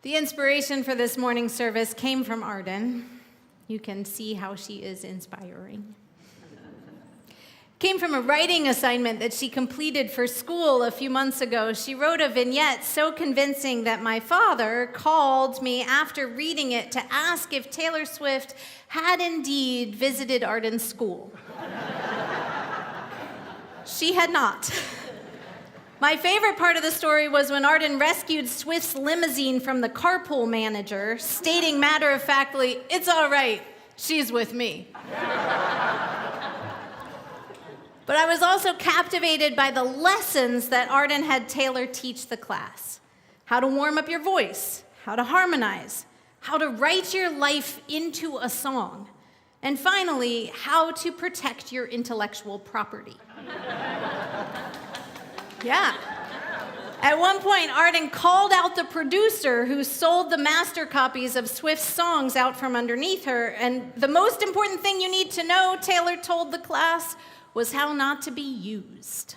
The inspiration for this morning's service came from Arden. You can see how she is inspiring. Came from a writing assignment that she completed for school a few months ago. She wrote a vignette so convincing that my father called me after reading it to ask if Taylor Swift had indeed visited Arden's school. She had not. My favorite part of the story was when Arden rescued Swift's limousine from the carpool manager, stating matter-of-factly, "It's all right, she's with me." But I was also captivated by the lessons that Arden had Taylor teach the class. How to warm up your voice, how to harmonize, how to write your life into a song, and finally, how to protect your intellectual property. Yeah. At one point, Arden called out the producer who sold the master copies of Swift's songs out from underneath her, and the most important thing you need to know, Taylor told the class, was how not to be used.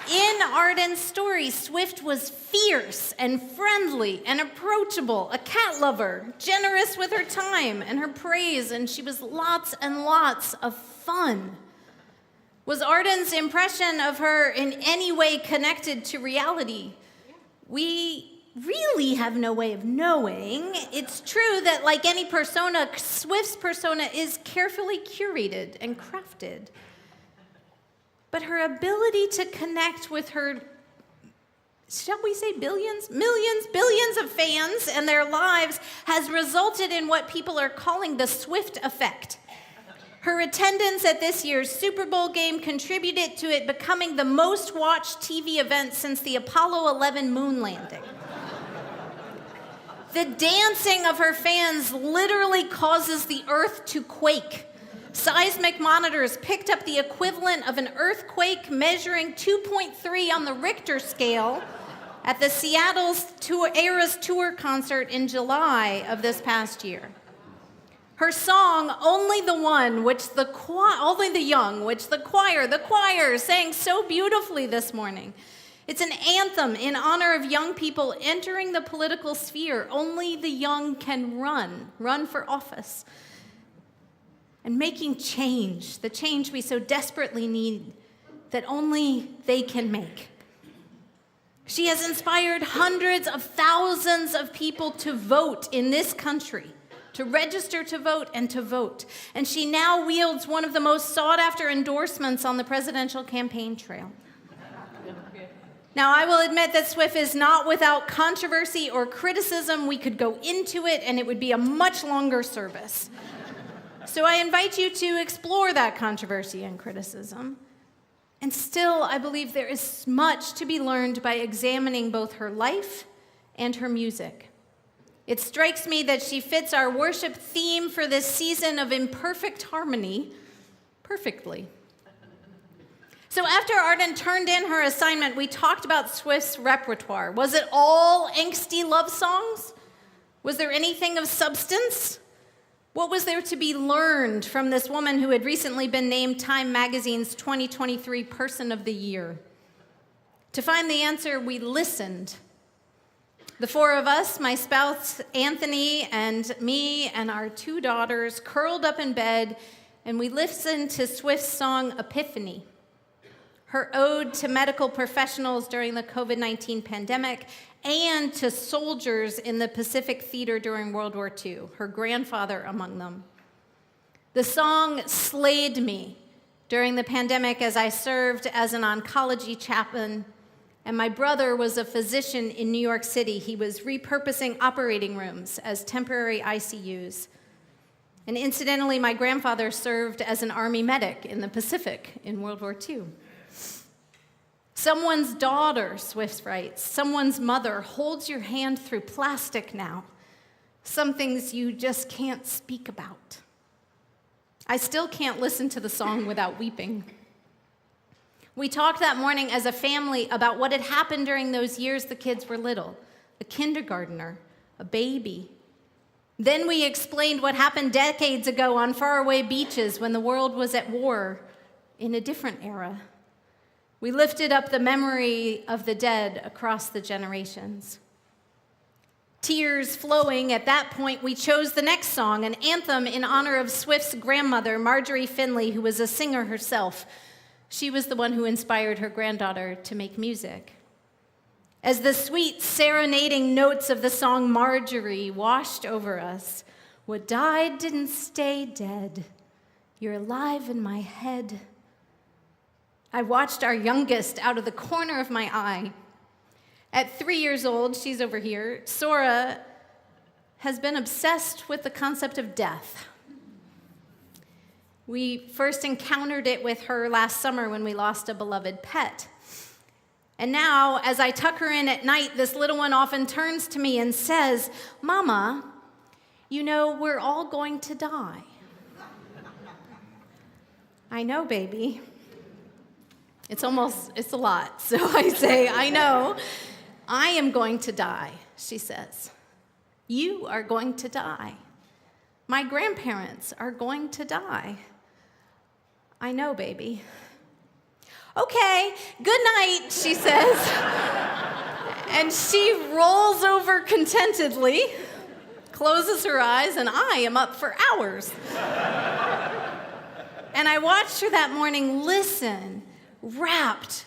In Arden's story, Swift was fierce and friendly and approachable, a cat lover, generous with her time and her praise, and she was lots and lots of fun. Was Arden's impression of her in any way connected to reality? We really have no way of knowing. It's true that, like any persona, Swift's persona is carefully curated and crafted. But her ability to connect with her, shall we say billions of fans and their lives has resulted in what people are calling the Swift effect. Her attendance at this year's Super Bowl game contributed to it becoming the most watched TV event since the Apollo 11 moon landing. The dancing of her fans literally causes the earth to quake. Seismic monitors picked up the equivalent of an earthquake measuring 2.3 on the Richter scale at the Seattle's Eras Tour concert in July of this past year. Her song, Only the Young, which the choir sang so beautifully this morning. It's an anthem in honor of young people entering the political sphere. Only the young can run for office, and making change, the change we so desperately need, that only they can make. She has inspired hundreds of thousands of people to vote in this country, to register to vote and to vote. And she now wields one of the most sought-after endorsements on the presidential campaign trail. Now, I will admit that Swift is not without controversy or criticism. We could go into it, and it would be a much longer service. So I invite you to explore that controversy and criticism. And still, I believe there is much to be learned by examining both her life and her music. It strikes me that she fits our worship theme for this season of imperfect harmony perfectly. So after Arden turned in her assignment, we talked about Swift's repertoire. Was it all angsty love songs? Was there anything of substance? What was there to be learned from this woman who had recently been named Time Magazine's 2023 Person of the Year? To find the answer, we listened. The four of us, my spouse Anthony and me and our two daughters, curled up in bed, and we listened to Swift's song Epiphany, her ode to medical professionals during the COVID-19 pandemic and to soldiers in the Pacific Theater during World War II, her grandfather among them. The song slayed me during the pandemic as I served as an oncology chaplain, and my brother was a physician in New York City. He was repurposing operating rooms as temporary ICUs. And incidentally, my grandfather served as an Army medic in the Pacific in World War II. Someone's daughter, Swift writes, someone's mother holds your hand through plastic now. Some things you just can't speak about. I still can't listen to the song without weeping. We talked that morning as a family about what had happened during those years the kids were little. A kindergartner, a baby. Then we explained what happened decades ago on faraway beaches when the world was at war in a different era. We lifted up the memory of the dead across the generations. Tears flowing, at that point, we chose the next song, an anthem in honor of Swift's grandmother, Marjorie Finley, who was a singer herself. She was the one who inspired her granddaughter to make music. As the sweet, serenading notes of the song Marjorie washed over us, what died didn't stay dead. You're alive in my head. I watched our youngest out of the corner of my eye. At 3 years old, she's over here, Sora has been obsessed with the concept of death. We first encountered it with her last summer when we lost a beloved pet. And now, as I tuck her in at night, this little one often turns to me and says, "Mama, you know, we're all going to die." I know, baby. It's a lot. So I say, "I know. I am going to die," she says. "You are going to die. My grandparents are going to die." "I know, baby." "Okay, good night," she says. And she rolls over contentedly, closes her eyes, and I am up for hours. And I watched her that morning listen, rapt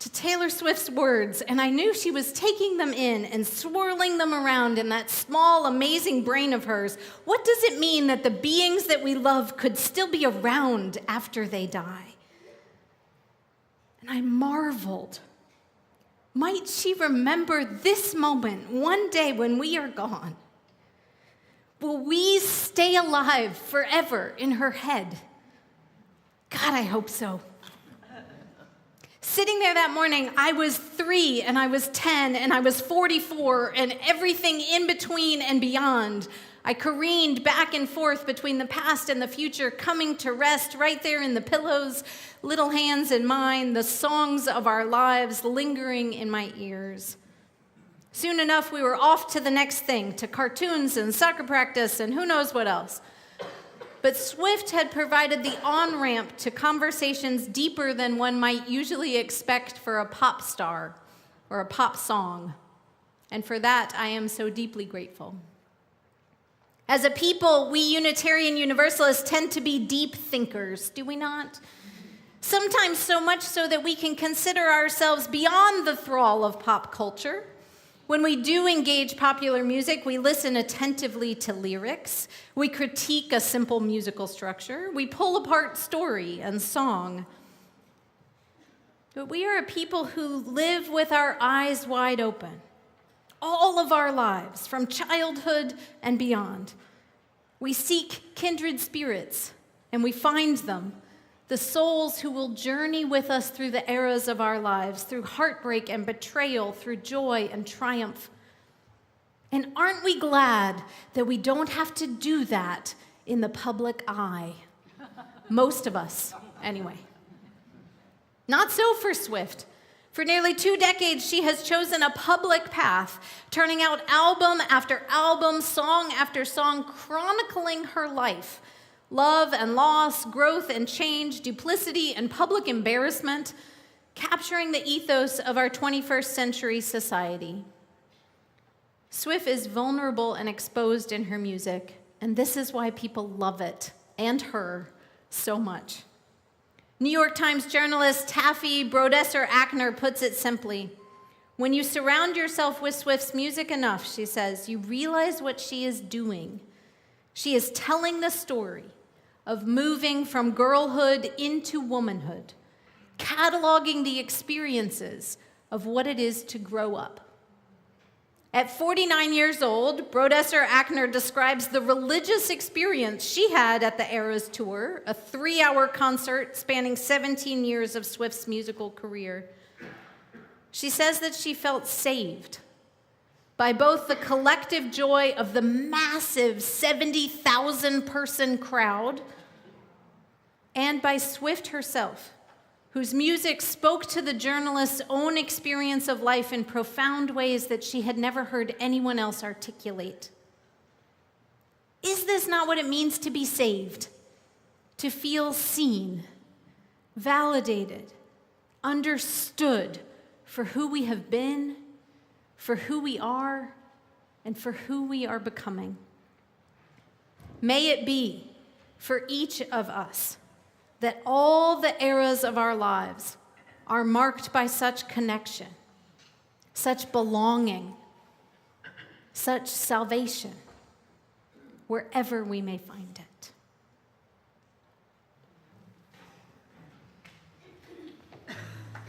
to Taylor Swift's words, and I knew she was taking them in and swirling them around in that small, amazing brain of hers. What does it mean that the beings that we love could still be around after they die? And I marveled. Might she remember this moment one day when we are gone? Will we stay alive forever in her head? God, I hope so. Sitting there that morning, I was 3 and I was 10 and I was 44 and everything in between and beyond. I careened back and forth between the past and the future, coming to rest right there in the pillows, little hands in mine, the songs of our lives lingering in my ears. Soon enough, we were off to the next thing, to cartoons and soccer practice and who knows what else. But Swift had provided the on-ramp to conversations deeper than one might usually expect for a pop star or a pop song. And for that, I am so deeply grateful. As a people, we Unitarian Universalists tend to be deep thinkers, do we not? Sometimes so much so that we can consider ourselves beyond the thrall of pop culture. When we do engage popular music, we listen attentively to lyrics. We critique a simple musical structure. We pull apart story and song. But we are a people who live with our eyes wide open, all of our lives, from childhood and beyond. We seek kindred spirits, and we find them, the souls who will journey with us through the eras of our lives, through heartbreak and betrayal, through joy and triumph. And aren't we glad that we don't have to do that in the public eye? Most of us, anyway. Not so for Swift. For nearly 2 decades, she has chosen a public path, turning out album after album, song after song, chronicling her life. Love and loss, growth and change, duplicity and public embarrassment, capturing the ethos of our 21st century society. Swift is vulnerable and exposed in her music, and this is why people love it, and her, so much. New York Times journalist Taffy Brodesser-Akner puts it simply, "When you surround yourself with Swift's music enough," she says, "you realize what she is doing. She is telling the story of moving from girlhood into womanhood, cataloging the experiences of what it is to grow up." At 49 years old, Brodesser-Akner describes the religious experience she had at the Eras Tour, a 3-hour concert spanning 17 years of Swift's musical career. She says that she felt saved by both the collective joy of the massive 70,000-person crowd and by Swift herself, whose music spoke to the journalist's own experience of life in profound ways that she had never heard anyone else articulate. Is this not what it means to be saved? To feel seen, validated, understood for who we have been, for who we are, and for who we are becoming. May it be for each of us that all the eras of our lives are marked by such connection, such belonging, such salvation, wherever we may find it.